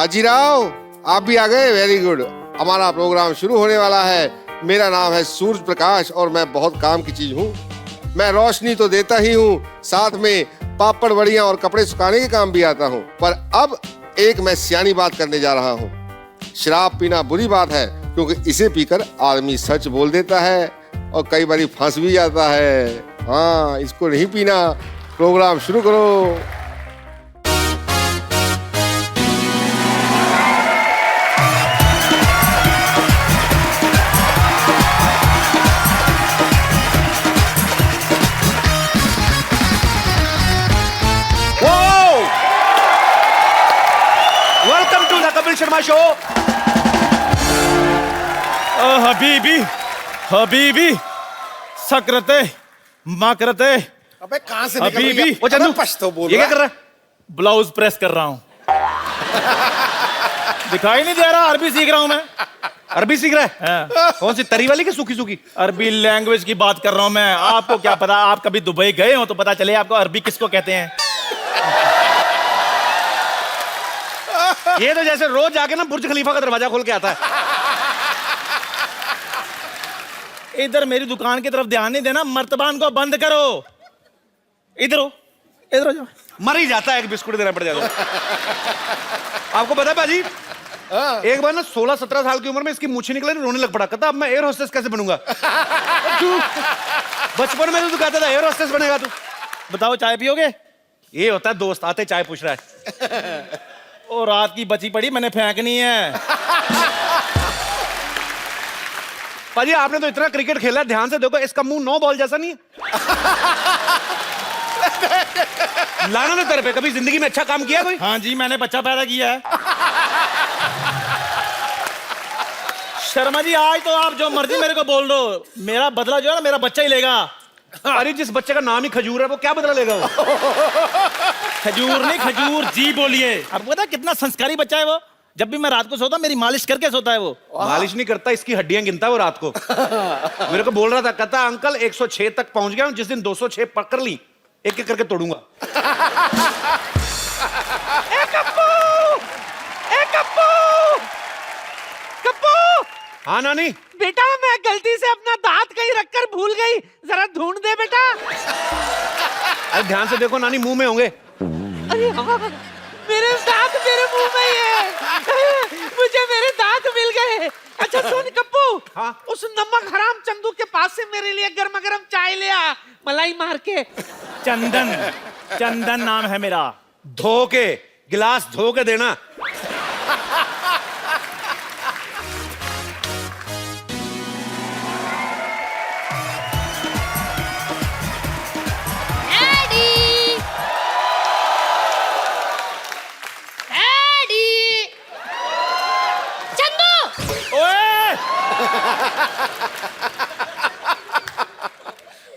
बाजीराव, आप भी आ गए, वेरी गुड। हमारा प्रोग्राम शुरू होने वाला है। मेरा नाम है सूरज प्रकाश और मैं बहुत काम की चीज हूँ। मैं रोशनी तो देता ही हूँ, साथ में पापड़ बड़ियां और कपड़े सुखाने के काम भी आता हूँ। पर अब एक मैं सियानी बात करने जा रहा हूँ। शराब पीना बुरी बात है, क्योंकि इसे पीकर आदमी सच बोल देता है और कई बार फंस भी जाता है। हाँ, इसको नहीं पीना। प्रोग्राम शुरू करो। Welcome to the Kapil Sharma show. हबीबी हबीबी सकरते माकरते। अबे कहां से अभी निकल भी गया? वो चंदू, अबे पछतो बोल ये क्या रहा कर रहा है? ब्लाउज प्रेस कर रहा हूँ। दिखाई नहीं दे रहा, अरबी सीख रहा हूँ मैं। अरबी सीख रहा है? हाँ। कौन सी, तरी वाली की सूखी सूखी? अरबी लैंग्वेज की बात कर रहा हूँ मैं। आपको क्या पता, आप कभी दुबई गए हो तो पता चले आपको अरबी किसको कहते हैं। ये तो जैसे रोज जाके ना बुर्ज खलीफा का दरवाजा खोल के आता है। इधर मेरी दुकान की तरफ ध्यान नहीं देना, मर्तबान को बंद करो। इधर हो, इधर हो जाओ। मर ही जाता है, एक बिस्कुट देना पड़ जाता है। आपको पता है पाजी, एक बार ना 16-17 साल की उम्र में इसकी मूछें निकले, रोने लग पड़ा। कहता अब मैं एयर होस्टेस कैसे बनूंगा? बचपन में तो तू कहता था एयर होस्टेस बनेगा तू। बताओ, चाय पियोगे? ये होता है दोस्त आते चाय पूछ रहा है। और रात की बची पड़ी मैंने फेंकनी है। पाजी आपने तो इतना क्रिकेट खेला है, ध्यान से देखो, इसका मुंह 9 बॉल जैसा नहीं है। लाना ना तेरे पे, कभी जिंदगी में अच्छा काम किया कोई? हाँ जी, मैंने बच्चा पैदा किया है। शर्मा जी, आज तो आप जो मर्जी मेरे को बोल दो, मेरा बदला जो है ना मेरा बच्चा ही लेगा। अरे जिस बच्चे का नाम ही खजूर है, वो क्या बदला लेगा वो? खजूर नहीं, खजूर जी बोलिए। अब पता कितना संस्कारी बच्चा है वो। जब भी मैं रात को सोता मेरी मालिश करके सोता है वो। मालिश नहीं करता, इसकी हड्डियां गिनता है वो रात को। मेरे को बोल रहा था, कहता अंकल 106 तक पहुंच गया हूं, जिस दिन 206 पकड़ ली एक एक करके तोड़ूंगा। ए कप्पू! ए कप्पू! कप्पू! हाँ नानी। बेटा मैं गलती से अपना दांत कहीं रखकर भूल गई, जरा ढूंढ दे बेटा। अरे ध्यान से देखो नानी, मुंह में होंगे। अरे हाँ, मेरे दांत मेरे मुंह में ही है। मुझे मेरे दांत मिल गए। अच्छा सुन कप्पू, हाँ? उस नमक हराम चंदू के पास से मेरे लिए गर्मा गर्म चाय ले आ, मलाई मार के। चंदन, चंदन नाम है मेरा। धो के, गिलास धो के देना।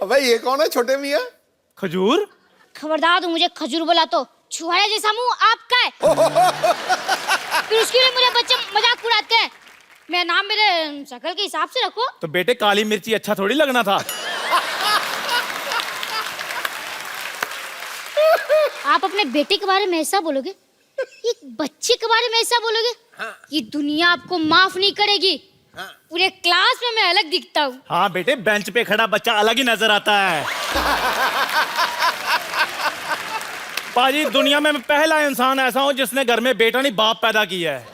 अबे ये कौन है छोटे मियां? खजूर? खबरदार तू मुझे खजूर बोला तो छुहारे जैसा मुंह आपका है। फिर उसके लिए मुझे बच्चे मजाक उड़ाते हैं। मेरा नाम मेरे शक्ल के हिसाब से रखो। तो बेटे काली मिर्ची अच्छा थोड़ी लगना था। आप अपने बेटे के बारे में ऐसा बोलोगे, एक बच्चे के बारे में ऐसा बोलोगे? हाँ। ये दुनिया आपको माफ नहीं करेगी। हाँ। पूरे क्लास में मैं अलग दिखता हूँ। हाँ बेटे, बेंच पे खड़ा बच्चा अलग ही नजर आता है। पाजी, दुनिया में मैं पहला इंसान ऐसा हूँ जिसने घर में बेटा नहीं बाप पैदा किया है।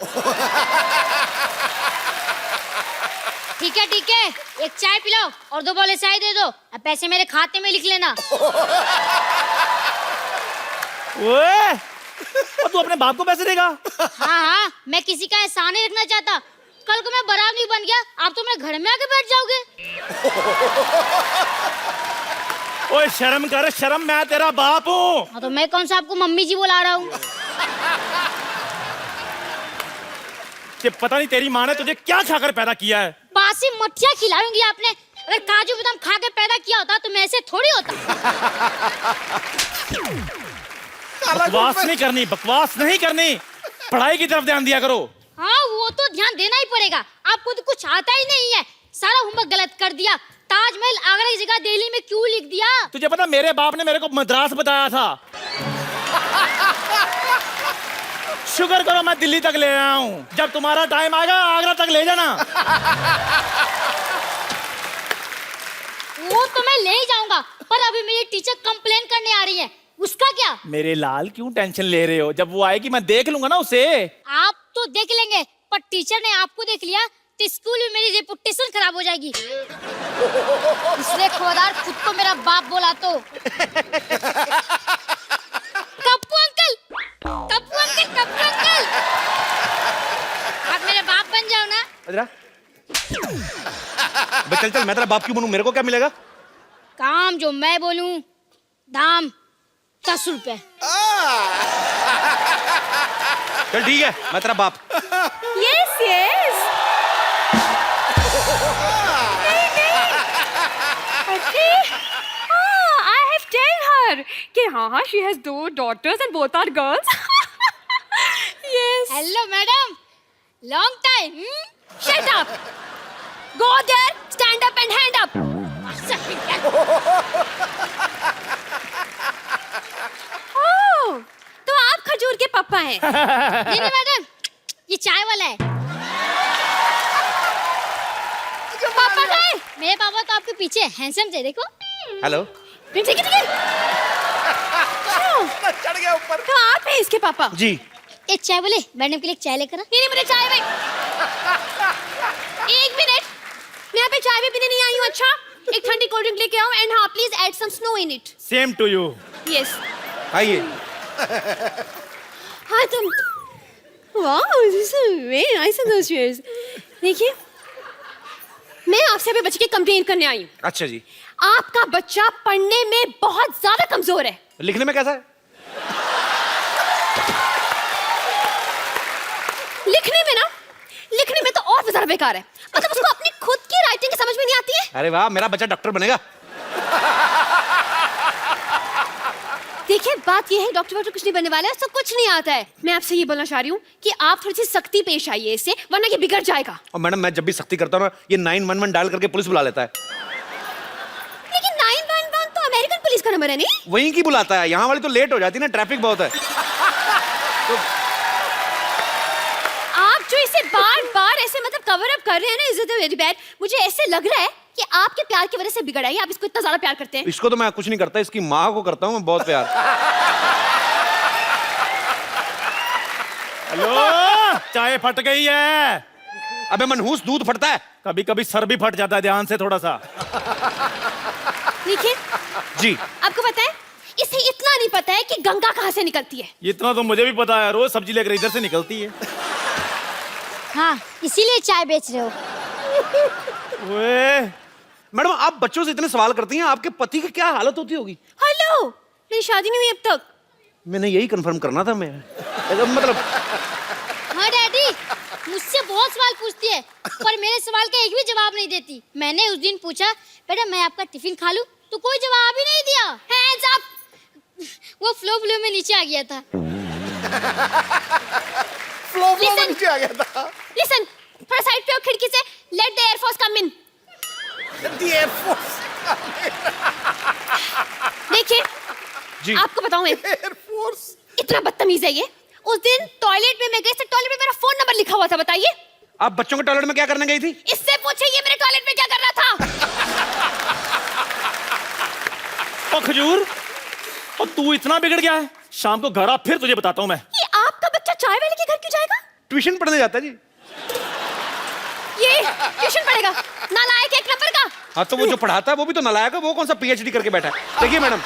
ठीक है ठीक है, एक चाय पिलाओ और 2 बोले चाय दे दो। अब पैसे मेरे खाते में लिख लेना। ओए, और तू अपने बाप को पैसे देगा? हाँ हाँ, मैं किसी का एहसान नहीं रखना चाहता। कल को मैं बड़ा नहीं बन गया, आप तो मेरे घर में आके बैठ जाओगे। ओए शर्म कर, शर्म, मैं तेरा बाप हूँ। हाँ तो मैं कौन सा आपको मम्मी जी बुला रहा हूँ? कि पता नहीं तेरी माँ ने तुझे क्या खाकर पैदा किया है। बासी मठिया खिलाऊंगी आपने। अगर काजू बादाम खा के पैदा किया होता तो मैं ऐसे थोड़ी होता। बकवास नहीं करनी, बकवास नहीं करनी। पढ़ाई की तरफ ध्यान दिया करो। हाँ वो तो ध्यान देना ही पड़ेगा, आपको तो कुछ आता ही नहीं है। सारा होमवर्क गलत कर दिया। ताजमहल आगरा की जगह दिल्ली में क्यों लिख दिया? तुझे पता मेरे बाप ने मेरे को मद्रास बताया था। शुक्र करो मैं दिल्ली तक ले आया हूँ। जब तुम्हारा टाइम आएगा आगरा तक ले जाना। वो तो मैं ले ही जाऊंगा, पर अभी मेरी टीचर कंप्लेन करने आ रही है, उसका क्या? मेरे लाल क्यों टेंशन ले रहे हो? जब वो आएगी मैं देख लूंगा ना उसे। आप तो देख लेंगे, पर टीचर ने आपको देख लिया तो स्कूल में मेरी रेपुटेशन खराब हो जाएगी। इसलिए खबरदार खुद को मेरा बाप बोला तो। Kappu uncle, Kappu uncle, Kappu uncle, आप मेरे बाप बन जाओ ना। अजरा चल चल, मैं तेरा बाप क्यों बनूं? मेरे को क्या मिलेगा? काम जो मैं बोलूं, दाम 10 रुपए। चल ठीक है, मैं तेरा बाप। Yes, yes. Okay. I have told her कि हाँ, she has 2 daughters and both are girls. Yes. Hello madam, long time. Shut up. Go there, stand up and hand up. Oh, तो आप खजूर के पापा हैं। नहीं नहीं मैडम, ये चाय वाला है। पापा का है? मेरे पापा तो आपके पीछे हैंडसम थे, देखो। हेलो। ठीक है, ठीक है। चढ़ गया ऊपर। तो आप हैं इसके पापा? जी। एक चाय बोले, मैडम के लिए चाय लेकर आ। नहीं नहीं, मुझे चाय भाई। एक मिनट, मैं यहाँ पे चाय भी पीने नहीं आई हूँ। अच्छा, एक ठंडी कोल्ड ड्रिंक लेके आओ एंड हाँ please add some snow in it. Same to you. Yes. आइए। हाँ तुम, wow this is very nice and cheers. देखिए, मैं आपसे अभी बच्चे की कंप्लेन करने आई हूँ। अच्छा जी। आपका बच्चा पढ़ने में बहुत ज्यादा कमजोर है। लिखने में कैसा है? लिखने में तो और भी ज्यादा बेकार है। मतलब उसको अपनी खुद की राइटिंग समझ में नहीं आती है। अरे वाह, मेरा बच्चा डॉक्टर बनेगा। देखिए, बात ये है डॉक्टर वॉक्टर कुछ नहीं बनने वाला है, उसको कुछ नहीं आता है। मैं आपसे ये बोलना चाह रही हूँ कि आप थोड़ी सी सख्ती पेश आइए इससे, वरना ये बिगड़ जाएगा। और मैडम, मैं जब भी सख्ती करता हूँ ना, ये 911 डायल करके पुलिस बुला लेता है। लेकिन 911 तो अमेरिकन पुलिस का नंबर है नहीं? वहीं की बुलाता है, यहाँ वाली तो लेट हो जाती है ना, ट्रैफिक बहुत है। आप जो इसे बार बार ऐसे मतलब कवर अप कर रहे हैं ना, इज इट वेरी बैड। मुझे ऐसे लग रहा है कि आपके प्यार की वजह से बिगड़ा है। आप इसको इतना ज्यादा प्यार करते हैं। इसको तो मैं कुछ नहीं करता, इसकी माँ को करता हूँ मैं बहुत प्यार। हेलो, चाय फट गई है। अबे मनहूस, दूध फटता है। कभी कभी सर भी फट जाता है, ध्यान से थोड़ा सा। देखिए, जी। आपको पता है, इसे इतना नहीं पता है कि गंगा कहाँ से निकलती है। इतना तो मुझे भी पता है, रोज सब्जी लेकर इधर से निकलती है। हाँ, इसीलिए चाय बेच रहे हो। ओए, मैडम, आप बच्चों से इतने सवाल करती हैं, आपके पति की क्या हालत होती होगी? हेलो, मेरी शादी नहीं हुई अब तक। मैंने यही कंफर्म करना था मैं। मतलब हाँ डैडी, मुझसे बहुत सवाल पूछती है, पर मेरे सवाल का एक भी जवाब नहीं देती। मैंने उस दिन पूछा, बेटा मैं आपका टिफिन खा लूं, तो कोई जवाब ही नहीं दिया। Hands up. वो फ्लो में नीचे आ गया था। फ्लो में नीचे आ गया था। लिसन, थोड़ा साइड पे आओ खिड़की से। Let the air force come in. The air force. देखिए, जी। आपको बताऊं मैं, एयरफोर्स। इतना बदतमीज है ये। उस दिन टॉयलेट में मैं गई थी, टॉयलेट में मेरा फोन नंबर लिखा हुआ था। बताइए, आप बच्चों के टॉयलेट में क्या करने गई थी? इससे पूछे ये मेरे टॉयलेट में क्या कर रहा था। ओ खजूर, और तू इतना बिगड़ गया है? शाम को घर आ, फिर तुझे बताता हूँ मैं। ये आपका बच्चा चाय वाले के घर क्यों जाएगा? ट्यूशन पढ़ने जाता है जी। ये ट्यूशन पढ़ेगा, नालायक एक नंबर का। हाँ, तो वो जो पढ़ाता है वो भी तो नालायक है। वो कौन सा PhD करके बैठा है? देखिए मैडम,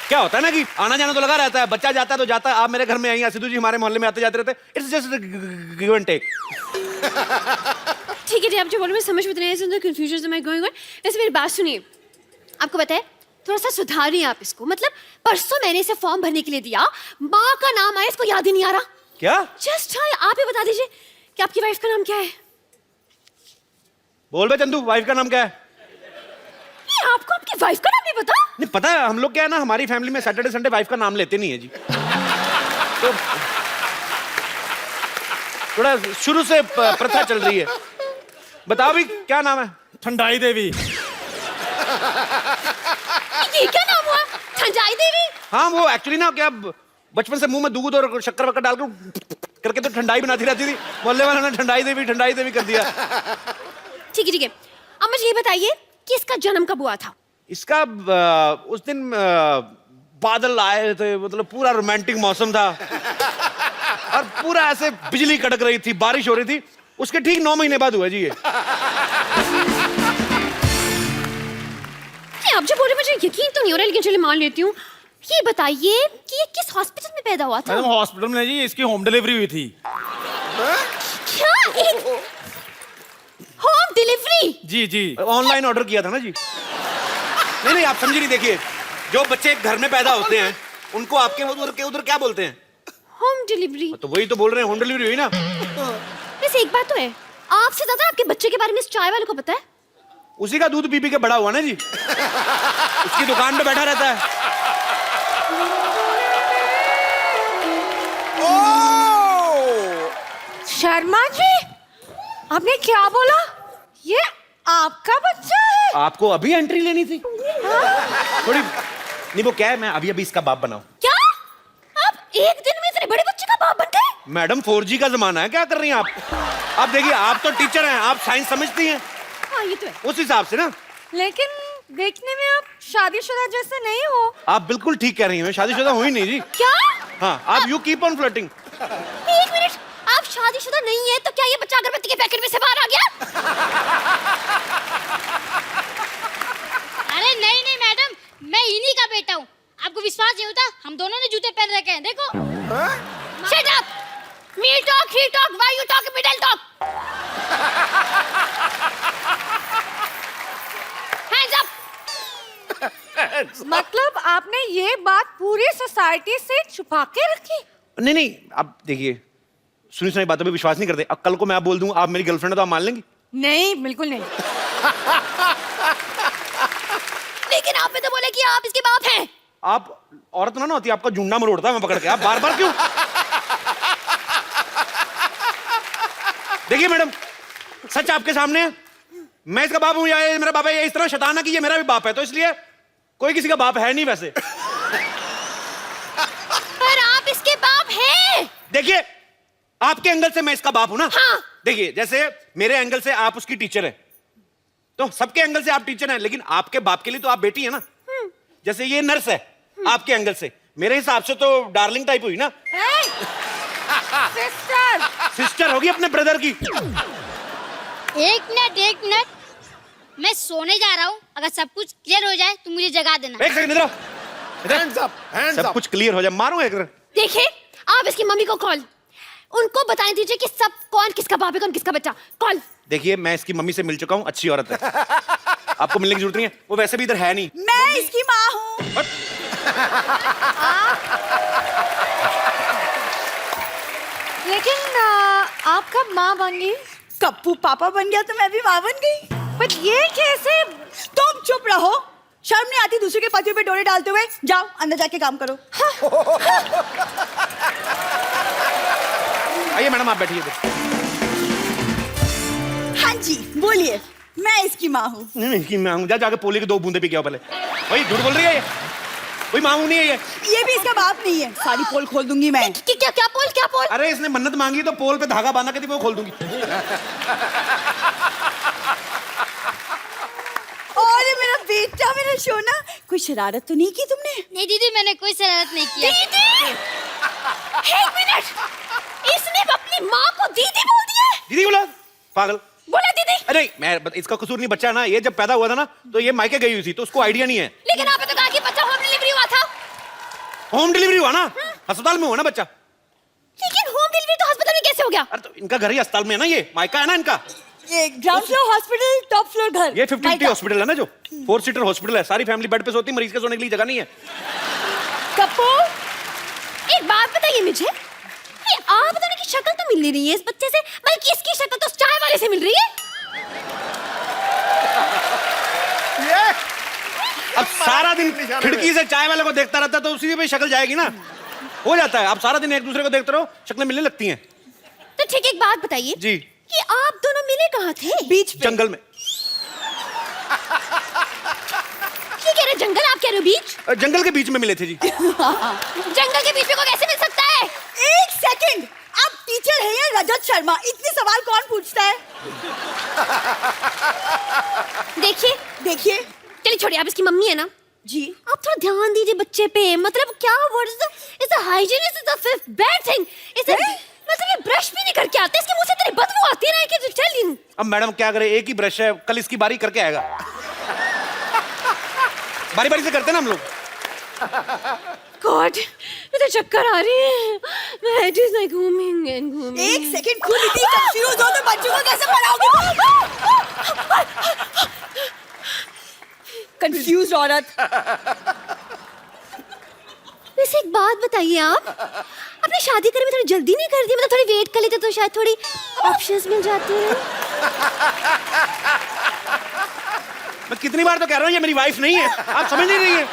क्या होता है ना कि आना जाना तो लगा रहता है, बच्चा जाता है तो जाता है। आप मेरे घर में आई, सिद्धू जी हमारे मोहल्ले में आते जाते रहते हैं। It's just give and take. ठीक है, आप जो बोल रहे हैं समझ में नहीं है, कंफ्यूजन से मैं गोइंग ऑन। वैसे मेरी बात सुनिए, आपको पता है, थोड़ा सा सुधारिए आप इसको। मतलब परसों मैंने इसे फॉर्म भरने के लिए दिया, माँ का नाम आया, इसको याद ही नहीं आ रहा। क्या? जस्ट आप ही बता दीजिए कि आपकी वाइफ का नाम क्या है। बोल बे चंदू, वाइफ का नाम क्या है? ये आपको आपकी वाइफ का नाम नहीं पता? नहीं पता है, हम लोग क्या है ना, हमारी फैमिली में सैटरडे संडे वाइफ का नाम लेते नहीं है जी। तो थोड़ा शुरू से प्रथा चल रही है। बताओ भी, क्या नाम है? ठंडाई देवी। ये क्या नाम हुआ? ठंडाई देवी? हाँ, वो एक्चुअली ना क्या, बचपन से मुंह में दूध और शक्कर वक्कर डालकर करके तो ठंडाई बनाती रहती थी, मोहल्ले वालों ने ठंडाई देवी कर दिया। ठीक है ठीक है, अब मुझे ये बताइए कि इसका जन्म कब हुआ था? इसका उस दिन बादल आए थे, मतलब पूरा रोमांटिक मौसम था और पूरा ऐसे बिजली कड़क रही थी, बारिश हो रही थी, उसके ठीक 9 महीने बाद हुआ जी ये। आप जो बोल रहे मुझे यकीन तो नहीं हो रहा, लेकिन चलिए मान लेती हूँ। ये बताइए कि ये किस हॉस्पिटल में पैदा हुआ था? मैडम हॉस्पिटल में जी, इसकी होम डिलीवरी हुई थी। क्या? एक होम डिलीवरी? जी जी, ऑनलाइन ऑर्डर किया था ना जी। नहीं आप समझी नहीं, देखिए जो बच्चे घर में पैदा होते हैं उनको आपके उधर क्या बोलते हैं? Home delivery. तो वही तो बोल रहे हैं, होम डिलीवरी हुई ना। वैसे एक बात तो है, आपसे ज्यादा आपके बच्चे के बारे में इस चाय वाले को पता है। उसी का दूध पी के बड़ा हुआ ना जी, उसकी दुकान पे बैठा रहता है। शर्मा जी, आपने क्या बोला? ये आपका बच्चा है? आपको अभी एंट्री लेनी थी थोड़ी। नहीं वो क्या है, मैं अभी इसका बाप बनाऊं। क्या आप एक दिन में इतने बड़े बच्चे का बाप बन गए? मैडम 4G का जमाना है, क्या कर रही हैं आप? आप देखिए, आप तो टीचर हैं, आप साइंस समझती हैं, हाँ ये तो है। उस हिसाब से ना। लेकिन देखने में आप शादीशुदा जैसे नहीं हो। आप बिल्कुल ठीक कह रही हैं, मैं शादीशुदा हुई नहीं जी। क्या? हाँ, आप यू कीप ऑन फ्लर्टिंग। एक मिनट, आप शादीशुदा नहीं है तो क्या ये बच्चा अगरबत्ती के पैकेट में से बाहर आ गया? अरे नहीं नहीं मैडम, मैं इन्हीं का बेटा हूँ। आपको विश्वास नहीं होता, हम दोनों ने जूते पहन रखे हैं, देखो। Shut up! Me talk, he talk, why you talk, middle talk? Hands up! मतलब आपने ये बात पूरी सोसाइटी से छुपा के रखी? नहीं आप देखिए, सुनी सुनाई बातों पे विश्वास नहीं करते। अब कल को मैं आप बोल दूं आप मेरी गर्लफ्रेंड है तो आप मान लेंगी? नहीं, बिल्कुल नहीं। लेकिन आपने तो बोला कि आप इसके बाप हैं। आप औरत ना होती, आपका झुंडा मरोड़ता है मैं पकड़ के। आप बार क्यों? देखिए मैडम, सच आपके सामने है, मैं इसका बाप हूं या ये मेरा बाप है, ये इस तरह शैतान है कि ये मेरा भी बाप है, तो इसलिए कोई किसी का बाप है नहीं वैसे। पर आप इसके बाप हैं। देखिए, आपके एंगल से मैं इसका बाप हूं ना। हाँ। देखिए, जैसे मेरे एंगल से आप उसकी टीचर है, तो सबके एंगल से आप टीचर हैं, लेकिन आपके बाप के लिए तो आप बेटी है ना। जैसे ये नर्स है, आपके एंगल से, मेरे हिसाब से तो डार्लिंग टाइप हुई ना। सिस्टर। सिस्टर होगी अपने ब्रदर की। एक मिनट, मैं सोने जा रहा हूँ। अगर सब कुछ क्लियर हो जाए तो मुझे जगा देना। एक सेकंड इधर। Hands up, hands सब up. कुछ क्लियर हो जाए, मारूंगा एक। देखिए, आप इसकी मम्मी को कॉल, उनको बताने दीजिए कि सब कौन किसका बाप है, कौन किसका बच्चा। कॉल। देखिए, मैं इसकी मम्मी से मिल चुका हूँ, अच्छी औरत है, आपको मिलने की जरूरत नहीं है, वो वैसे भी इधर है नहीं। मैं इसकी माँ हूँ। लेकिन आप कब माँ बन गई? कप्पू पापा बन गया तो मैं भी माँ बन गई। पर ये कैसे? तुम चुप रहो, शर्म नहीं आती दूसरे के पति पे डोरे डालते हुए? जाओ अंदर जाके काम करो। आइए मैडम, आप बैठिए। हाँ जी बोलिए, मैं इसकी माँ हूँ। नहीं कि मैं हूँ, जाके पोली की 2 बूंदे पी के आओ पहले। भाई झूठ बोल रही है ये, कोई मामू नहीं है ये। ये भी इसका बाप नहीं है, सारी पोल खोल दूंगी मैं। क्या पोल, क्या पोल? अरे इसने मन्नत मांगी तो पोल पे धागा बांधा के थी, वो खोल दूंगी। और मेरा बेटा, मेरा सोना, कोई शरारत तो नहीं की तुमने? नहीं दीदी, मैंने कोई शरारत नहीं किया। दीदी! एक मिनट, इसने अपनी माँ को दीदी बोल दिया है? दीदी बोला? पागल। बोला दीदी? अरे मैं इसका कसूर नहीं, बच्चा है ना, ये जब पैदा हुआ था ना तो ये मायके गई हुई थी, तो उसको आइडिया नहीं है। लेकिन आपने तो कहा कि बच्चा होम डिलीवरी हुआ था। होम डिलीवरी हुआ ना, अस्पताल में हुआ ना बच्चा। लेकिन होम डिलीवरी तो अस्पताल में कैसे हो गया? अरे तो इनका घर ही अस्पताल में है ना, ये मायका है ना इनका। ये ground floor hospital, top floor घर। ये 50-50 हॉस्पिटल है ना, जो 4 सीटर हॉस्पिटल है, सारी फैमिली बेड पे सोती, मरीज के सोने के लिए जगह नहीं है। कप्पू, एक बात बताइए मुझे, ये आप दोनों की शक्ल तो मिल नहीं रही है इस बच्चे से, बल्कि इसकी शक्ल तो चाय वाले से मिल रही है। अब सारा दिन खिड़की से चाय वाले को देखता रहता तो उसी पे शक्ल जाएगी ना, हो जाता है। आप सारा दिन एक दूसरे को देखते रहो, शक्लें मिलने लगती हैं। तो ठीक, एक बात बताइए जी, कि आप दोनों मिले कहाँ थे? बीच पे। जंगल में। ये कह रहे जंगल, आप कह रहे हो बीच? जंगल के बीच में मिले थे जी। जंगल के बीच में को कैसे मिल सकता है? एक सेकंड, आप टीचर है ये रजत शर्मा, इतने सवाल कौन पूछता है? देखिए देखिए चलिए छोड़िए, आप इसकी मम्मी है ना जी, आप थोड़ा ध्यान दीजिए बच्चे पे। मतलब क्या what is the hygiene is the fifth bad thing is मतलब ये ब्रश भी नहीं करके आते, इसके मुंह से तेरी बदबू आती है ना कि टेल यू। अब मैडम क्या करे, एक ही ब्रश है, कल इसकी बारी करके आएगा। बारी बारी से करते ना हम लोग। गॉड मुझे चक्कर आ रही है, मैं हेड इज लाइक घूमिंग एंड घूमिंग। एक सेकंड, खुद इतनी कंफ्यूज हो तो बच्चों को कैसे पढ़ाओगे? कंफ्यूज औरत। वैसे एक बात बताइए, आप अपनी शादी करने में थोड़ी जल्दी नहीं कर दी? मतलब थोड़ी वेट कर लेते तो शायद थोड़ी ऑप्शंस मिल जाते हैं। मैं कितनी बार तो कह रहा हूँ ये मेरी वाइफ नहीं है, आप समझ नहीं रही है।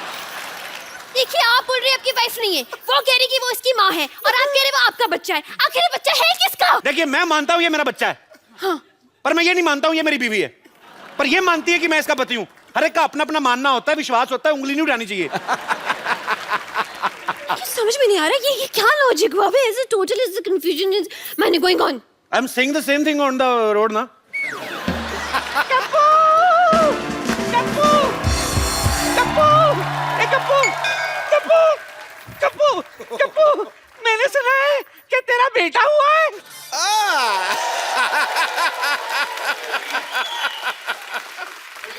देखिए आप बोल रहे हैं आपकी वाइफ नहीं है, वो कह रही कि वो इसकी माँ है, और आप कह रहे हैं वो आपका बच्चा है। आखिर ये बच्चा है किसका? देखिए मैं मानता हूँ ये मेरा बच्चा है, हाँ। पर मैं ये नहीं मानता हूँ ये मेरी बीवी है। पर ये मानती है कि मैं इसका पति हूँ। हर एक का अपना अपना मानना होता है, विश्वास होता है, उंगली नहीं उठानी चाहिए। समझ में नहीं आ रहा ये क्या लॉजिक हुआ? Is it total is the confusion is मैंने going on. I am saying the same thing on the road ना। कप्पू कप्पू कप्पू ए कप्पू कप्पू कप्पू कप्पू, मैंने सुना है कि तेरा बेटा हुआ है।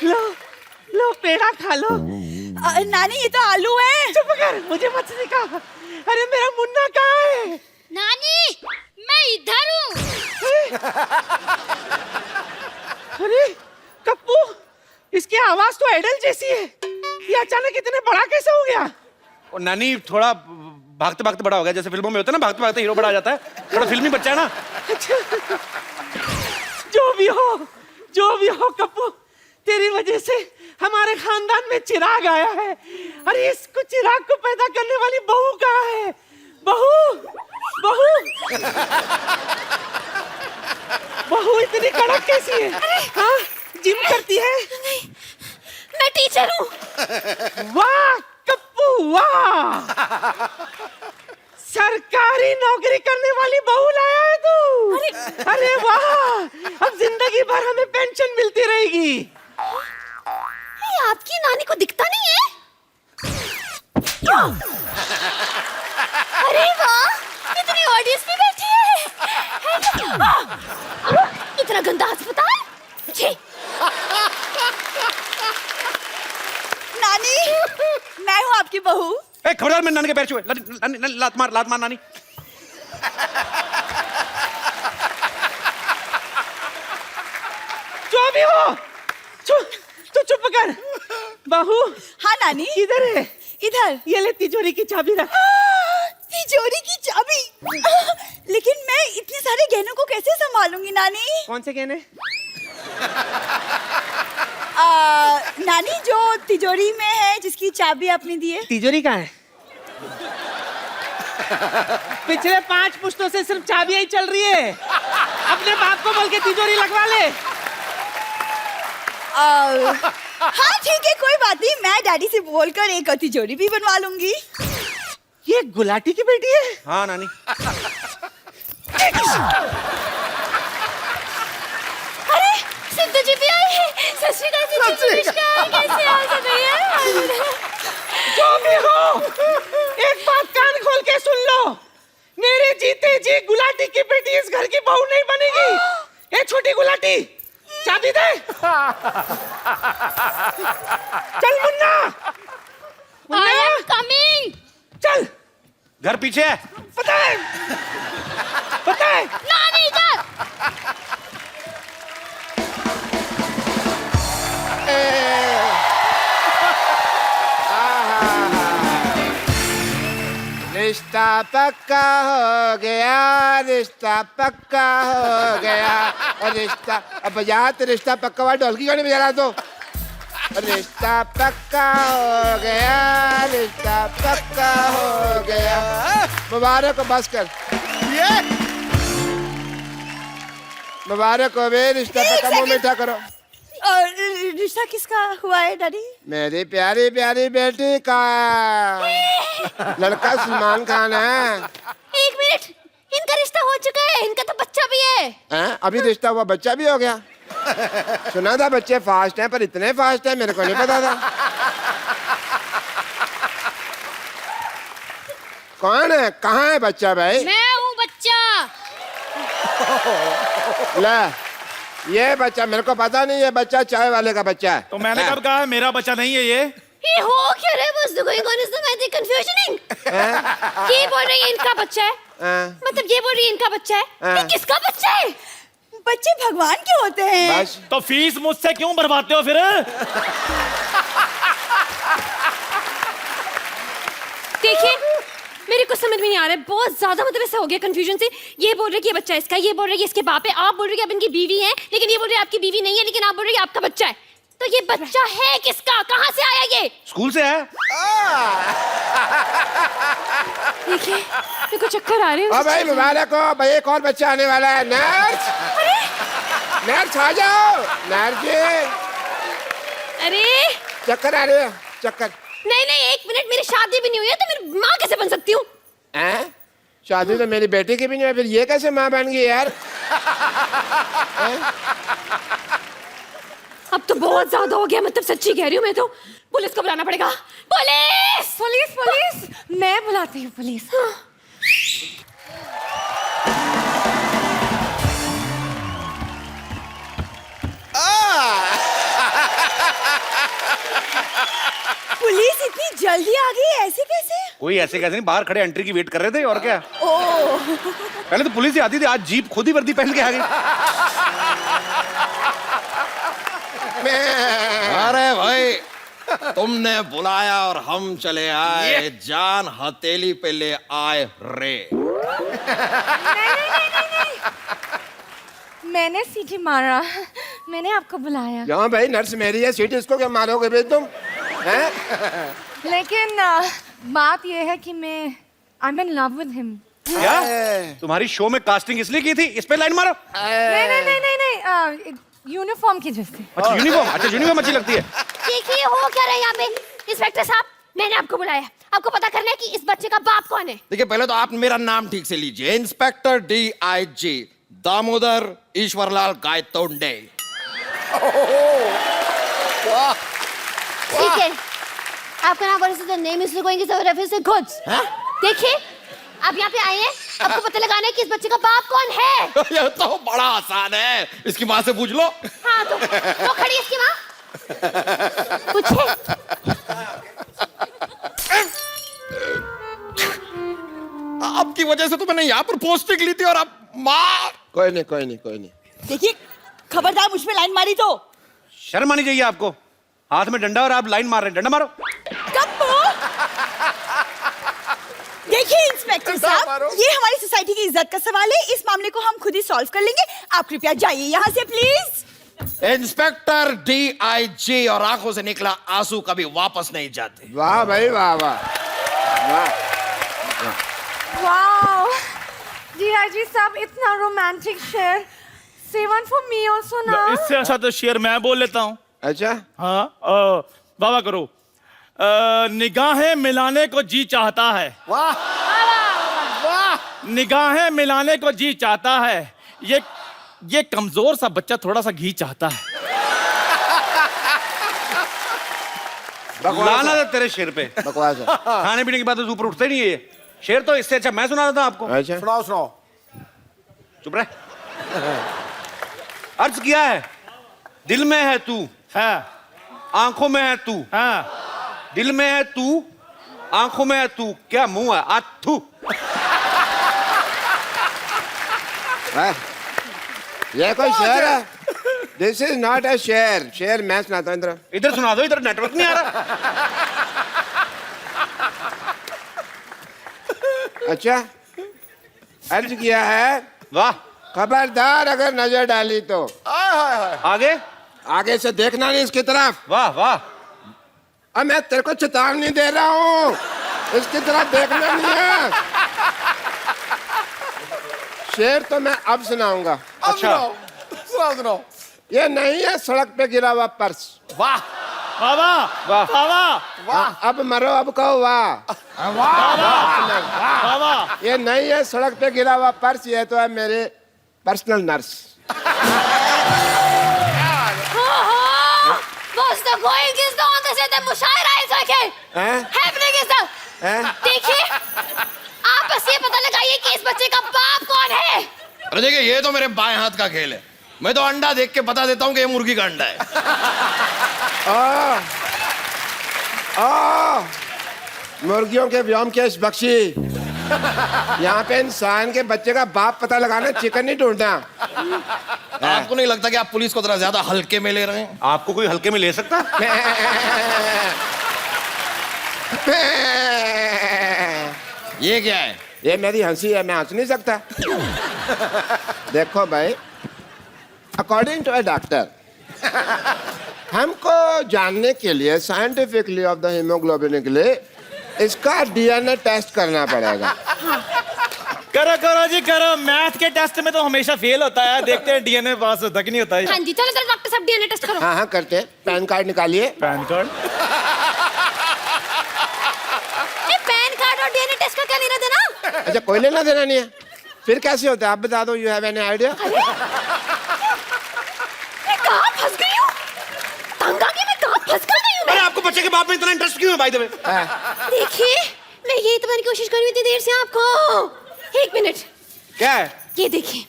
लो लो पेड़ा खा लो। नानी ये तो आलू है। चुप कर, मुझे मत सिखा। अरे मेरा मुन्ना कहाँ है? नानी मैं इधर हूँ। अरे कप्पू, इसकी आवाज तो आइडल जैसी है, ये अचानक इतने बड़ा कैसे हो गया? और नानी थोड़ा भागते भागते बड़ा हो गया, जैसे फिल्मों में होता है ना, भागते भागते हीरो बड़ा आ जाता है, थोड़ा फिल्मी बच्चा है ना। जो भी हो कप्पू, तेरी वजह से हमारे खानदान में चिराग आया है। अरे इसको चिराग को पैदा करने वाली बहू कहाँ है? बहू बहू बहू इतनी कड़क कैसी है? हाँ, जिम करती है? नहीं, मैं टीचर हूँ। वाह कप्पू वाह, सरकारी नौकरी करने वाली बहू लाया है तू। अरे वाह, अब जिंदगी भर हमें पेंशन मिलती रहेगी। ये आपकी नानी को दिखता नहीं है? अरे वाह, इतनी ऑडियंस भी बैठी है। इतना गंदा अस्पताल। छी। नानी मैं हूँ आपकी बहू। ए खबरदार, मैं नानी के पैर छुए। लात मार नानी। जो भी हो, तू चुप कर। बहू। हाँ नानी। इधर है। इधर। ये ले तिजोरी की चाबी रख। तिजोरी की चाबी? लेकिन मैं इतने सारे गहनों को कैसे संभालूंगी नानी? कौन से गहने? नानी जो तिजोरी में है, जिसकी चाबी आपने दी है। तिजोरी कहाँ है? पिछले 5 पुश्तों से सिर्फ चाबियां ही चल रही है। अपने बाप को बोल के तिजोरी लगवा ले। हाँ ठीक है, कोई बात नहीं, मैं डैडी से बोलकर एक तिजोरी भी बनवा लूंगी। ये गुलाटी की बेटी है? हाँ नानी। अरे सिद्धू जी भी आए हैं। सत श्री अकाल सिद्धू जी, कैसे आ गए हैं? जो भी हो, एक बात कान खोल के सुन लो, मेरे जीते जी गुलाटी की बेटी इस घर की बहू नहीं बनेगी। ए छोटी गुलाटी, चाबी दे। चल मुन्ना, I am coming. चल। घर पीछे है। पता है नानी इधर। रिश्ता पक्का हो गया, रिश्ता पक्का हो गया, और रिश्ता अब बजा तो रिश्ता पक्का वाला ढोलकी गाने बजा रहा तो। रिश्ता पक्का हो गया, रिश्ता पक्का हो गया। मुबारक हो, बस कर। मुबारक हो बे, रिश्ता पक्का, मुंह मीठा करो। और रिश्ता किसका हुआ है डैडी? मेरी प्यारी प्यारी बेटी का। लड़का सलमान खान है। एक मिनट, इनका रिश्ता हो चुका है, इनका तो बच्चा भी है। हैं? अभी रिश्ता हुआ बच्चा भी हो गया? सुना था बच्चे फास्ट हैं, पर इतने फास्ट हैं मेरे को नहीं पता था। कौन है, कहाँ है बच्चा भाई? मैं हूँ बच्चा। ले, ये बच्चा मेरे को पता नहीं, ये बच्चा चाय वाले का बच्चा है। तो मैंने कब कहा है मेरा बच्चा नहीं है ये? ये हो क्या रहा है? What's going on? Is the confusioning? ये बोल रही है इनका बच्चा है, मतलब ये बोल रही है इनका बच्चा है, ये किसका बच्चा है? बच्चे भगवान के होते हैं। बस तो फीस मुझसे क्यों भरवाते हो फिर? देखिए, मेरे को समझ में नहीं आ रहा है, बहुत ज्यादा मतलब ऐसा हो गया कंफ्यूजन से। ये बोल रहे कि ये बच्चा इसका, ये बोल रहे कि इसके बाप है, आप बोल रहे कि आप इनकी बीवी हैं, लेकिन ये बोल रहे आपकी बीवी नहीं है, लेकिन आप बोल रहे आपका बच्चा है। तो ये बच्चा है किसका, कहाँ से आया ये? स्कूल से है। देखिए, मेरे को चक्कर आ रहे हैं। भाई मुबारक हो भाई, एक और बच्चा आने वाला है। नर्स, नर्स आ जाओ। नर्स जी, अरे चक्कर आ रहे है, चक्कर। नहीं नहीं, एक मिनट, मेरी शादी भी नहीं हुई है तो मेरी माँ कैसे बन सकती हूँ? हैं? शादी तो मेरी बेटी की भी नहीं है, फिर ये कैसे माँ बन गई यार? अब तो बहुत ज्यादा हो गया, मतलब सच्ची कह रही हूँ मैं तो। पुलिस को बुलाना पड़ेगा। पुलिस! पुलिस पुलिस, मैं बुलाती हूँ पुलिस। पुलिस इतनी जल्दी आ गई, ऐसे कैसे? कोई ऐसे कैसे नहीं, बाहर खड़े एंट्री की वेट कर रहे थे और क्या। ओह, पहले तो पुलिस ही आती थी, आज जीप खुद ही वर्दी पहन के आ गई। अरे भाई, तुमने बुलाया और हम चले आए, जान हथेली पे ले आए रे। मैंने सीटी मारा, मैंने आपको बुलाया। यहाँ भाई नर्स मेरी है, सीट इसको क्या मारोगे भाई तुम? हैं? लेकिन बात यह है कि मैं I'm in love with him। क्या तुम्हारी शो में कास्टिंग इसलिए की थी, इस पे लाइन मारो। नहीं नहीं नहीं नहीं नहीं, यूनिफॉर्म की वजह से। अच्छा यूनिफॉर्म, अच्छा यूनिफॉर्म अच्छी लगती है। देखिए, हो क्या रहा है यहाँ पे? इंस्पेक्टर साहब, मैंने आपको बुलाया, आपको पता करना है कि इस बच्चे का बाप कौन है। देखिए, पहले तो आप मेरा नाम ठीक से लीजिए। Inspector DIG Damodar Ishwarlal Gaitonde. ठीक है, आपका नाम वर्ष the name is going to refer से गुड्स। देखिए, आप यहाँ पे आए हैं, आपको पता लगाना है कि इस बच्चे का बाप कौन है। ये तो बड़ा आसान है, इसकी माँ से पूछ लो। हाँ, तो वो खड़ी है इसकी माँ, पूछे। आपकी वजह से तो मैंने यहाँ पर पोस्टिंग ली थी और आप मार। कोई नहीं, कोई नहीं, कोई नहीं। देखिए, खबरदार मुझ पे लाइन मारी तो। शर्म आनी चाहिए आपको, हाथ में डंडा और आप लाइन मार रहे हैं, डंडा मारो। देखिए इंस्पेक्टर साहब, ये हमारी सोसाइटी की इज्जत का सवाल है, इस मामले को हम खुद ही सॉल्व कर लेंगे। आप कृपया जाइए यहाँ से प्लीज। इंस्पेक्टर DIG और आंखों से निकला आंसू कभी वापस नहीं जाते। वाह भाई वाह वाह वाह। वाओ, DIG साहब, इतना रोमांटिक शेर। Say one for me also ना। इससे अच्छा तो शेर मैं बोल लेता हूँ। अच्छा, हाँ, वाह करो। निगाहें मिलाने को जी चाहता है। वाह वाह। निगाहें मिलाने को जी चाहता है, ये कमजोर सा बच्चा थोड़ा सा घी चाहता है। लाना था तेरे शेर पे। बकवास है। खाने पीने के बाद तो ऊपर उठते नहीं है ये। शेर तो इससे अच्छा मैं सुना था आपको। अच्छा, सुनाओ सुनाओ। चुप रहे। अर्ज किया है, दिल में है तू, हाँ आंखों में है तू। हाँ, दिल में है तू, आंखों में है तू, क्या मुंह है आथू। ये कोई शेर है? दिस इज नॉट अ शेर। शेर मैं सुनाता हूँ, इधर इधर सुना दो, इधर नेटवर्क नहीं आ रहा। अच्छा, अर्ज किया है, वाह, खबरदार अगर नजर डाली तो आगे आगे से देखना नहीं इसकी तरफ। वाह वाह। अब मैं तेरे को चेतावनी दे रहा हूँ, इसकी तरफ देखना नहीं है। शेर तो मैं अब सुनाऊंगा। अच्छा, सुनाओ सुनाओ। ये नहीं है सड़क पे गिरा हुआ पर्स। वाह बाबा बाबा हाँ, अब मरो, अब कहो वाह। बाबा ये नहीं है सड़क पे गिरा हुआ पर्स, ये तो है मेरे personal nurse. What's the going is the on the set मुशायरा है जाके हैं? happening is the देखिए आप बस ये पता लगाइए कि इस बच्चे का बाप कौन है। अरे देखिए, ये तो मेरे बाएं हाथ का खेल है। मैं तो अंडा देख के बता देता हूँ कि ये मुर्गी का अंडा है। मुर्गियों के व्योम केश बख्शी, यहाँ पे इंसान के बच्चे का बाप पता लगाना, चिकन नहीं ढूंढना। आपको नहीं लगता कि आप पुलिस को थोड़ा ज्यादा हल्के में ले रहे हैं? आपको कोई हल्के में ले सकता? ये क्या है? ये मेरी हंसी है, मैं हंस नहीं सकता। देखो भाई, अकॉर्डिंग टू अ डॉक्टर, हमको जानने के लिए साइंटिफिकली ऑफ द हीमोग्लोबिन के लिए इसका डीएनए टेस्ट करना पड़ेगा। करो करो जी करो, मैथ के टेस्ट में तो हमेशा फेल होता है, देखते हैं डीएनए पास होता कि नहीं होता है। हाँ जी, चलो चलो डॉक्टर साहब डीएनए टेस्ट करो। हाँ हाँ करते हैं। पैन कार्ड निकालिए। Pan card? पैन कार्ड और डीएनए टेस्ट का क्या लेना देना? अच्छा, कोई लेना देना नहीं है? फिर कैसे होता है आप बता दो। You have any idea? मैं कहाँ फंस गई हूँ? तंग आ गई, मैं कहाँ फंस कर गई हूँ? अरे आपको बच्चे के बाप में इतना इंटरेस्ट क्यों है भाई? देखिए, मैं यही तो की कोशिश कर रही थी देर से आपको। एक मिनट, क्या है? ये देखिए,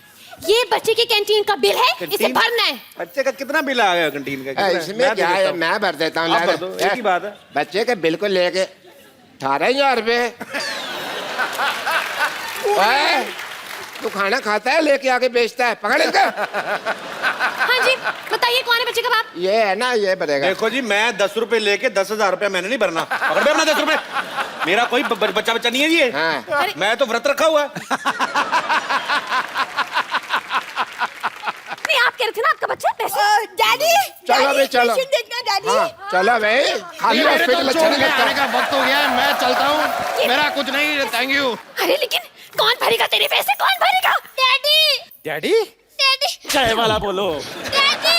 ये बच्चे के कैंटीन का बिल है, इसे कैंटीन? भरना है। बच्चे का कितना बिल आ गया कैंटीन का? कितना? इसमें क्या है, मैं भर देता हूँ। आप भर दो, एक ही बात है। बच्चे के बिल को लेके 18,000 रुपए। तू खाना खाता है, लेके आके बेचता है, पकड़ इसका। हाँ जी, बताइए कौन है बच्चे का बाप? ये है ना, ये भरेगा। देखो जी, मैं 10 रुपए लेके 10,000 रुपया मैंने नहीं भरना। पकड़ में अपना 10 रुपए। मेरा कोई बच्चा नहीं है जी। हाँ। मैं तो व्रत रखा हुआ है। नहीं, आप कह रहे थे ना आपका बच्चा पैसे। डैडी, चलो भाई, चलो। पेशेंट देखना डैडी। हाँ, चलो भाई, खाली हॉस्पिटल अच्छा नहीं लगता। आने का वक्त हो गया है, मैं चलता हूँ। मेरा कुछ नहीं, थैंक यू। अरे लेकिन कौन भरेगा तेरे पैसे? कौन भरेगा? Daddy, daddy? डैडी, चाय वाला बोलो। Daddy,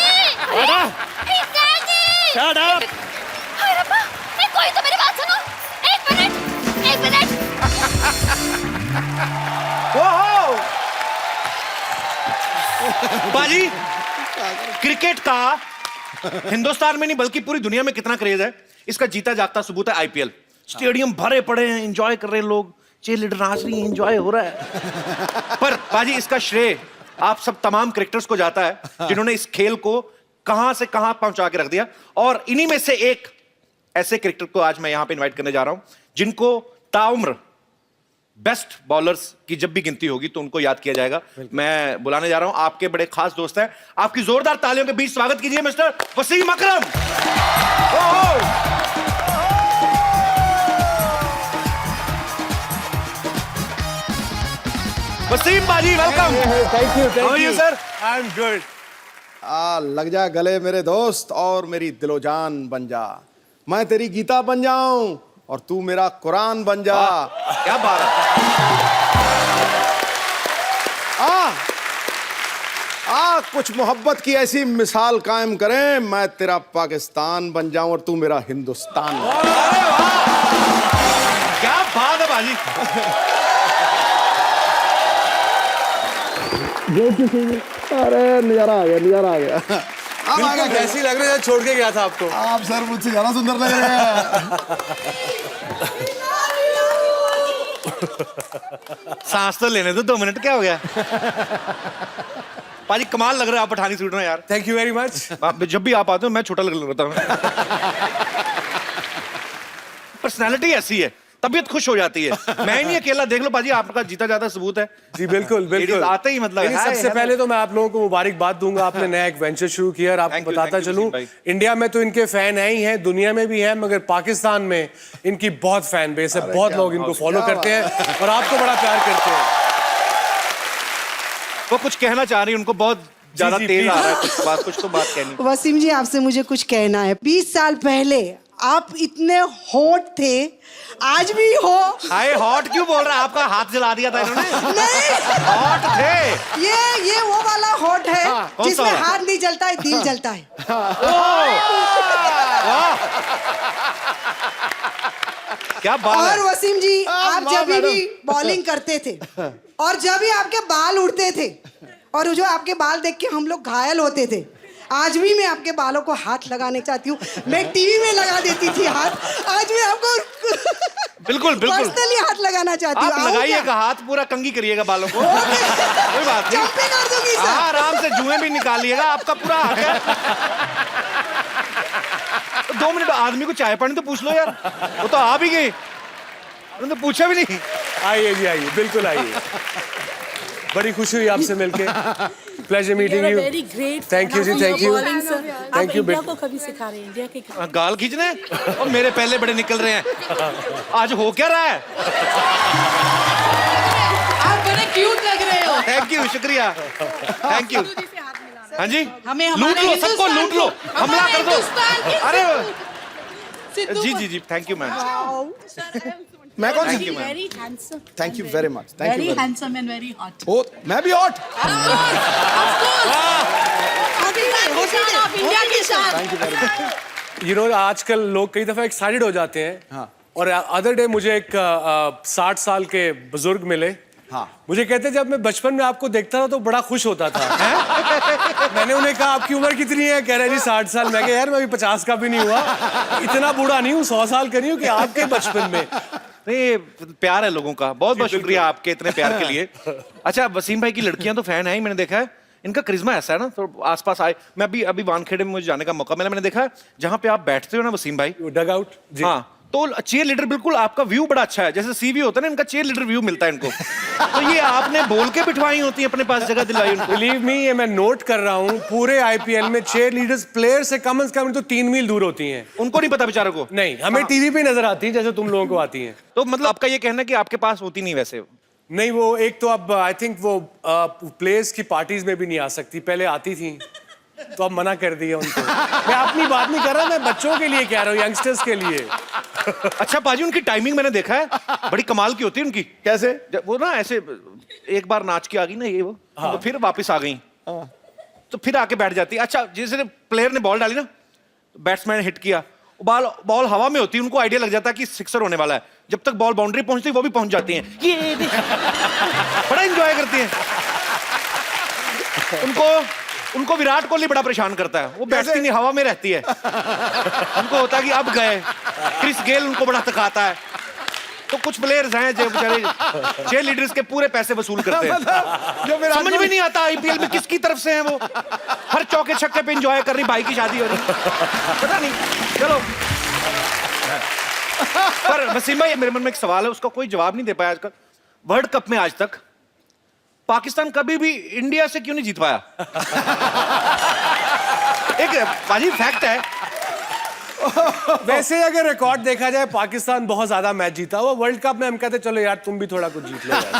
daddy. Shut up. हाय रब्बा, नहीं कोई तो मेरी बात सुनो। एक मिनट, एक मिनट। बाजी, क्रिकेट का हिंदुस्तान में नहीं बल्कि पूरी दुनिया में कितना क्रेज है, इसका जीता जागता सबूत है आईपीएल। स्टेडियम भरे पड़े हैं, एंजॉय कर रहे हैं लोग, चीयर लीडर नाच रही है, एंजॉय हो रहा है। पर बाजी, इसका श्रेय आप सब तमाम क्रिकेटर्स को जाता है जिन्होंने इस खेल को कहां से कहां पहुंचा के रख दिया। और इन्हीं में से एक ऐसे क्रिकेटर को आज मैं यहां पे इनवाइट करने जा रहा हूं जिनको ताउम्र बेस्ट बॉलर्स की जब भी गिनती होगी तो उनको याद किया जाएगा। मैं बुलाने जा रहा हूं, आपके बड़े खास दोस्त हैं। आपकी जोरदार तालियों के बीच स्वागत कीजिए मिस्टर वसीम अकरम। वसीम बाजी, welcome. Thank you, How are you, sir? I am good. लग जा गले मेरे दोस्त और मेरी दिलो जान बन जा। मैं तेरी गीता बन जाऊं और तू मेरा कुरान बन जा। क्या बात है। कुछ मोहब्बत की ऐसी मिसाल कायम करें, मैं तेरा पाकिस्तान बन जाऊं और तू मेरा हिंदुस्तान बन जा। क्या बात है बाजी। अरे नजारा आ गया, नजारा आ गया। बिल्कुल कैसी लग रही है, छोड़ के गया था आपको। आप सर मुझसे ज्यादा सुंदर लग रहे हैं। सांस तो लेने दो 2 मिनट, क्या हो गया? पाजी कमाल लग रहा है आप पठानी सूट में यार। Thank you very much. आप जब भी आप आते हो मैं छोटा लगता हूँ। पर्सनालिटी ऐसी है, तबीयत खुश हो जाती है। मैं ही नहीं अकेला, देख लो पाजी, आपका जीता जाता सबूत है। जी बिल्कुल बिल्कुल। आते ही मतलब लेकिन सबसे पहले तो मैं आप लोगों को मुबारकबाद दूंगा, आपने नया एक वेंचर शुरू किया। और आपको बताता चलूं, इंडिया में तो इनके फैन है ही हैं, दुनिया में भी हैं, मगर पाकिस्तान में इनकी बहुत फैन बेस है। बहुत लोग इनको फॉलो करते हैं और आपको बड़ा प्यार करते हैं। वो कुछ कहना चाह रही है, उनको बहुत ज्यादा तेज आ रहा है कुछ तो बात कहनी। वसीम जी, आपसे मुझे कुछ कहना है। 20 साल पहले आप इतने हॉट थे, आज भी हो। हाय, हॉट क्यों बोल रहा है? आपका हाथ जला दिया था इन्होंने। नहीं, हॉट थे। ये वो वाला हॉट है कौन सा जिसमें वाला? हाथ नहीं जलता है, दिल जलता है। क्या बात और है। वसीम जी आप वाह, जब मैडम। भी बॉलिंग करते थे और जब भी आपके बाल उड़ते थे और जो आपके बाल देख के हम लोग घायल होते थे, आज भी मैं आपके बालों को हाथ लगाने चाहती हूँ। मैं टीवी में लगा देती थी हाथ, आज मैं आपको बिल्कुल बिल्कुल पर्सनली हाथ लगाना चाहती हूँ। आप आऊँ लगाइएगा क्या? हाथ पूरा कंगी करिएगा बालों को, कोई बात नहीं। जंपिंग कर दूंगी सर। हाँ, आराम से जुएं भी निकालिएगा, आपका पूरा हक है। 2 मिनट आदमी को चाय पानी तो पूछ लो यार, वो तो आ भी गई, उन्होंने तो पूछा भी नहीं। आइए जी, आइए, बिल्कुल आइए। बड़ी खुशी हुई आपसे मिलके। Pleasure meeting you. Thank you ji, thank you, thank you. India को कभी सिखा रहे हैं इंडिया के गाल खींचने और मेरे पहले बड़े निकल रहे हैं। आज हो क्या रहा है? आप बड़े क्यूट लग रहे हो। थैंक यू, शुक्रिया, थैंक यू। हाँ जी, हमें लूट हमारे लो, सबको लूट लो, हमला कर दो। अरे Sidhu ji ji ji, thank you ma'am. मैं कौन Thank सी you, ma'am. Very handsome thank you very much, thank very you. Handsome and very hot. ओ मैं भी हॉट। आप इंडिया की शान। Thank you very much. You know आजकल लोग कई दफा एक्साइटेड हो जाते हैं। हाँ। और अदर डे मुझे एक 60 साल के बुजुर्ग मिले। हाँ। मुझे कहते जब मैं बचपन में आपको देखता था तो बड़ा खुश होता था। मैंने उन्हें कहा आपकी उम्र कितनी है? कह रहे जी 60 साल। मैं कहा यार मैं अभी 50 का भी नहीं हुआ, इतना बूढ़ा नहीं हूँ, 100 साल का नहीं हूँ कि आपके बचपन में। नहीं, प्यार है लोगों का, बहुत बहुत शुक्रिया आपके इतने प्यार के लिए। अच्छा, वसीम भाई की लड़कियां तो फैन है, मैंने देखा है, इनका करिश्मा ऐसा है ना, तो आसपास आए, मैं अभी वानखेड़े में मुझे जाने का मौका मिला, मैंने देखा है जहाँ पे आप बैठते हो ना वसीम भाई, डग आउट जी। हाँ, तो चेयर लीडर बिल्कुल आपका व्यू बड़ा अच्छा है, जैसे सीवी होता है ना, इनका चेयर लीडर व्यू मिलता है इनको। तो ये आपने बोल के बिठवाई होती है, अपने पास जगह दिलवाई उनको। बिलीव मी, ये मैं नोट कर रहा हूँ, पूरे आईपीएल में चेयर लीडर्स प्लेयर से कम तो 3 मील दूर होती हैं। उनको नहीं पता बेचारों को। नहीं, हमें टीवी पे नजर आती है जैसे तुम लोगों को आती हैं। तो मतलब आपका ये कहना है कि आपके पास होती नहीं वैसे? नहीं, वो एक तो अब आई थिंक वो प्लेयर्स की पार्टीज में भी नहीं आ सकती, पहले आती थी तो अब मना कर दिया उनको। मैं अपनी बात नहीं कर रहा, मैं बच्चों के लिए कह रहा हूँ, यंगस्टर्स के लिए। अच्छा पाजी, उनकी टाइमिंग मैंने देखा है, बड़ी कमाल की होती है उनकी। कैसे? जब वो ना ऐसे एक बार नाच के आ गई ना ये वो, हाँ। तो फिर वापस आ गई, तो फिर आके बैठ जाती। अच्छा, जैसे प्लेयर ने बॉल डाली ना, बैट्समैन हिट किया, बॉल हवा में होती है, उनको आइडिया लग जाता है कि सिक्सर होने वाला है। जब तक बॉल बाउंड्री पहुंचती वो भी पहुंच जाती हैं, ये बड़ा एंजॉय करती हैं। उनको विराट कोहली बड़ा परेशान करता है, वो बैठती नहीं, हवा में रहती है। उनको होता है कि अब गए। क्रिस गेल उनको बड़ा तकाता है। तो कुछ प्लेयर्स हैं जो बेचारे चेयर लीडर्स के पूरे पैसे वसूल करते हैं। जो मेरा समझ में नहीं आता आईपीएल में किसकी तरफ से हैं वो। हर चौके छक्के पे एंजॉय कर रही, भाई की शादी हो रही, पता नहीं। चलो, पर वसीम भाई मेरे मन में एक सवाल है, उसका कोई जवाब नहीं दे पाया आजकल। वर्ल्ड कप में आज तक पाकिस्तान कभी भी इंडिया से क्यों नहीं जीत पाया? एक पाजी फैक्ट है। वैसे अगर रिकॉर्ड देखा जाए, पाकिस्तान बहुत ज्यादा मैच जीता हुआ वर्ल्ड कप में। हम कहते चलो यार तुम भी थोड़ा कुछ जीत लो यार।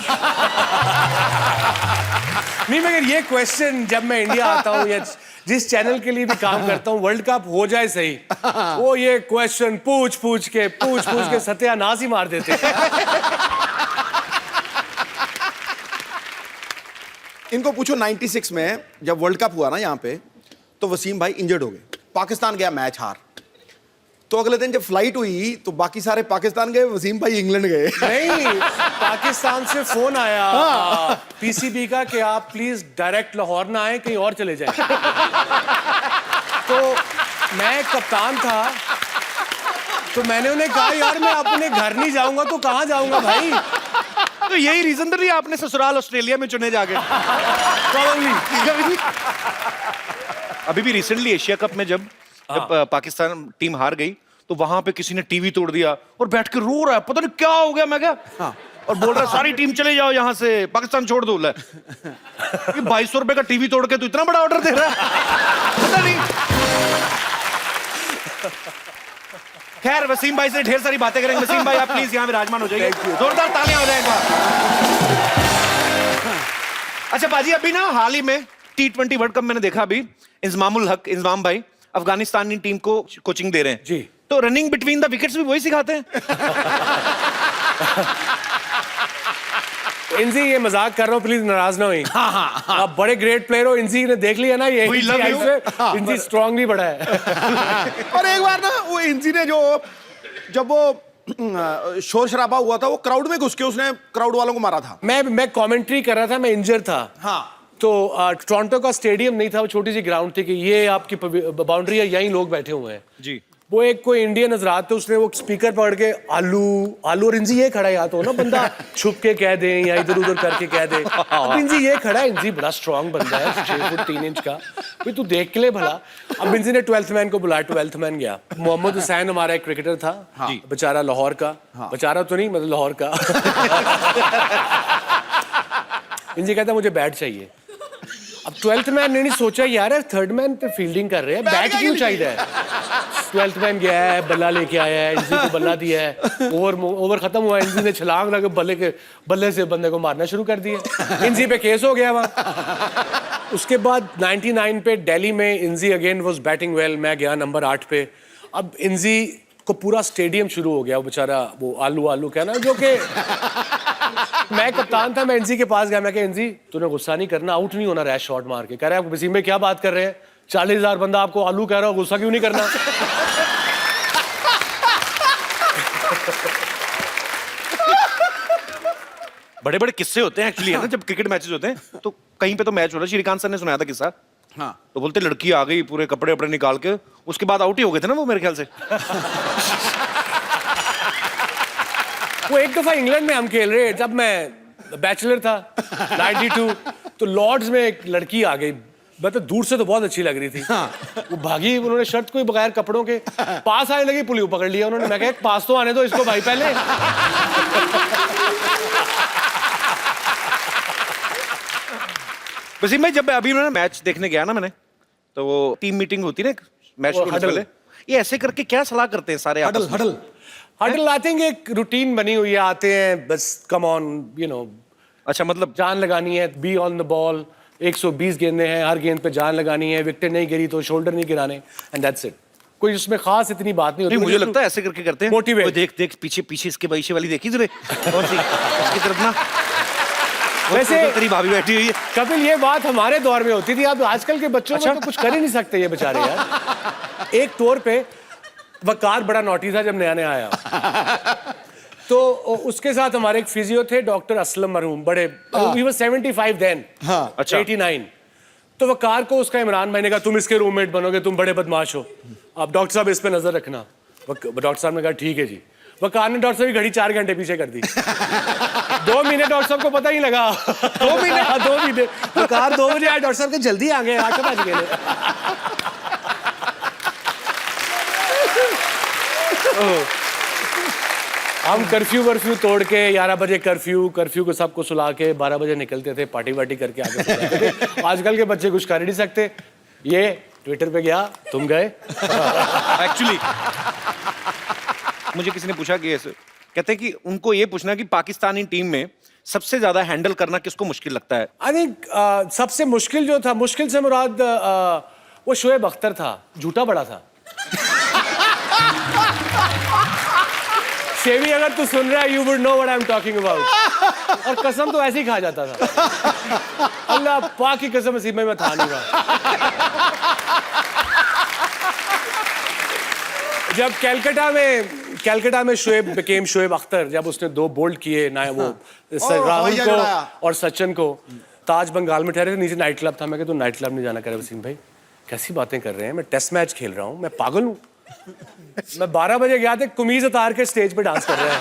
नहीं, मगर ये क्वेश्चन जब मैं इंडिया आता हूँ या जिस चैनल के लिए भी काम करता हूँ, वर्ल्ड कप हो जाए सही, वो ये क्वेश्चन पूछ के सत्यानाश ही मार देते हैं। इनको पूछो 96 में जब वर्ल्ड कप हुआ ना यहाँ पे, तो वसीम भाई इंजर्ड हो गए, पाकिस्तान गया मैच हार। तो अगले दिन जब फ्लाइट हुई तो बाकी सारे पाकिस्तान गए, वसीम भाई इंग्लैंड गए। नहीं, पाकिस्तान से फोन आया पीसीबी का कि आप प्लीज डायरेक्ट लाहौर ना आए, कहीं और चले जाएं। तो मैं कप्तान था, तो मैंने उन्हें कहा यार मैं अपने घर नहीं जाऊंगा तो कहाँ जाऊंगा भाई। तो यही रीजन तो नहीं आपने ससुराल ऑस्ट्रेलिया में चुने जाके? अभी भी रिसेंटली एशिया कप में जब पाकिस्तान टीम हार गई, तो वहां पे किसी ने टीवी तोड़ दिया और बैठ के रो रहा है, पता नहीं क्या हो गया। मैं क्या और बोल रहा है सारी टीम चले जाओ यहाँ से, पाकिस्तान छोड़ दो। 2200 रुपए का टीवी तोड़ के तो इतना बड़ा ऑर्डर दे रहा है, पता नहीं। खैर, वसीम भाई से ढेर सारी बातें करेंगे। वसीम भाई आप प्लीज यहाँ विराजमान हो जाइए, जोरदार तालियां हो जाए एक बार। अच्छा बाजी, अभी ना हाल ही में T20 वर्ल्ड कप मैंने देखा, अभी इंजमामुल हक, इंजमाम भाई अफगानिस्तानी टीम को कोचिंग दे रहे हैं जी। तो रनिंग बिटवीन द विकेट्स भी वही सिखाते हैं। इंजी ये मजाक कर रहा हूँ, प्लीज नाराज ना हुई। आप बड़े ग्रेट प्लेयर हो, इंजी ने देख लिया ना ये इंजी स्ट्रांगली बड़ा है। और एक बार ना वो इंजी ने जब वो शोर शराबा हुआ था, वो क्राउड में घुस के उसने क्राउड वालों को मारा था। मैं कमेंट्री कर रहा था, मैं इंजर था। हाँ। तो टोरंटो का स्टेडियम नहीं था, वो छोटी सी ग्राउंड थी कि ये आपकी बाउंड्री है, यहीं लोग बैठे हुए हैं जी। वो एक कोई इंडियन नजरात थे, उसने वो स्पीकर पकड़ के आलू आलू, और इंजी ये खड़ा है, या तो ना बंदा छुप के कह दे या इधर उधर करके कह दे। अब इंजी ये खड़ा है, इंजी बड़ा स्ट्रांग बंदा है, 6 फुट 3 इंच का, भाई तू देख के ले भला। अब इंजी ने 12th मैन को बुलाया, 12th मैन गया। मोहम्मद हुसैन हमारा एक क्रिकेटर था, बेचारा लाहौर का, बेचारा तो नहीं मतलब लाहौर का। इंजी कहता मुझे बैट चाहिए। अब 12th मैन ने नहीं सोचा यार 3rd मैन पे फील्डिंग कर रहे हैं, बैट क्यों चाहिए है। 12th मैन गया है, बल्ला लेके आया है, इंजी को बल्ला दिया है, ओवर खत्म हुआ, इंजी ने छलांग लगा बल्ले से बंदे को मारना शुरू कर दिया। इंजी पे केस हो गया वहाँ। उसके बाद 99 पे दिल्ली में इंजी अगेन वाज बैटिंग वेल, मैं गया नंबर 8 पे। अब इंजी को पूरा स्टेडियम शुरू हो गया, वो बेचारा वो आलू आलू कहना, जो कि मैं कप्तान था, मैं इंजी के पास गया, मैं कहा इंजी तूने गुस्सा नहीं करना, आउट नहीं होना रैश शॉट मार के। कह रहा है वसीम में क्या बात कर रहे हैं, 40,000 बंदा आपको आलू कह रहा हो, गुस्सा क्यों नहीं करना। बड़े बड़े किस्से होते हैं एक्चुअली, है ना, जब क्रिकेट मैचेस होते हैं तो कहीं पे तो मैच हो रहा है, श्रीकांत सर ने सुनाया था किस्सा। हाँ। तो बोलते लड़की आ गई पूरे कपड़े वपड़े निकाल के, उसके बाद आउट ही हो गए थे ना वो मेरे ख्याल से। वो एक दफा इंग्लैंड में हम खेल रहे, जब मैं बैचलर था 92, तो लॉर्ड्स में एक लड़की आ गई, मतलब दूर से तो बहुत अच्छी लग रही थी। वो भागी, उन्होंने शर्ट कोई बगैर कपड़ों के पास आने लगी, पुलिस पकड़ लिया उन्होंने। मैं कहा पास तो आने दो इसको भाई पहले। वसीम भाई जब अभी मैंने मैच देखने गया ना मैंने, तो वो टीम मीटिंग होती है ना मैच के पहले, ये ऐसे करके क्या सलाह करते हैं सारे आपस में? हडल आई थिंक एक रूटीन बनी हुई है, आते हैं बस कम ऑन यू नो। अच्छा, मतलब जान लगानी है, बी ऑन द बॉल, 120 गेंदें हैं, हर गेंद पे जान लगानी है, विकेट नहीं गिरी तो शोल्डर नहीं गिराने, एंड दैट्स इट। कोई उसमें खास इतनी बात नहीं होती। मुझे लगता है ऐसे करके करते हैं। मोटिवेट। देख देख पीछे पीछे इसके पीछे वाली देखी तुमने, कौन सी इसकी तरफ ना, वैसे तेरी भाभी बैठी हुई है। कपिल ये बात हमारे दौर में होती थी, अब आजकल के बच्चों में तो कुछ कर ही नहीं सकते ये बेचारे यार। एक टूर पे वकार बड़ा नोटी था जब नया नया आया, तो उसके साथ हमारे एक फिजियो थे डॉक्टर असलम मरहूम, बड़े ही वाज 75 देन। अच्छा 89। तो वकार को उसका इमरान भाई ने कहा तुम इसके रूममेट बनोगे, तुम बड़े बदमाश हो, अब डॉक्टर साहब इस पे नजर रखना। डॉक्टर साहब ने कहा ठीक है जी। वकार ने डॉक्टर साहब की घड़ी 4 घंटे पीछे कर दी। 2 महीने डॉक्टर साहब को पता ही लगा। 2 महीने वकार 2 बजे आए, डॉक्टर साहब के जल्दी आ गए, 8 बज गए। हम कर्फ्यू तोड़ के 11 बजे कर्फ्यू को सबको सुला के 12 बजे निकलते थे, पार्टी वार्टी करके आगे सुलाते थे। आजकल के बच्चे कुछ कर ही नहीं सकते। ये ट्विटर पे गया, तुम गए। एक्चुअली मुझे किसी ने पूछा कि ऐसे कहते हैं कि उनको ये पूछना कि पाकिस्तानी टीम में सबसे ज्यादा हैंडल करना किसको मुश्किल लगता है? आई थिंक सबसे मुश्किल जो था, मुश्किल से मुराद वो शोएब अख्तर था, झूठा बड़ा था। शेवी अगर तू सुन रहा है, you would know what I am talking about. और कसम तो ऐसे ही खा जाता था, अल्लाह पाक की कसम, इसी में मैं था नहीं जब कैलकाटा में शोएब बिकेम शोएब अख्तर, जब उसने 2 बोल्ड किए ना, वो राहुल को और सचिन को, ताज बंगाल में ठहरे थे, नीचे नाइट क्लब था। मैं कहता तू नाइट क्लब नहीं जाना, करे वसीम भाई कैसी बातें कर रहे हैं, मैं टेस्ट मैच खेल रहा हूँ, मैं पागल हूँ। मैं 12 बजे गया था, कमीज उतार के स्टेज पे डांस कर रहा है।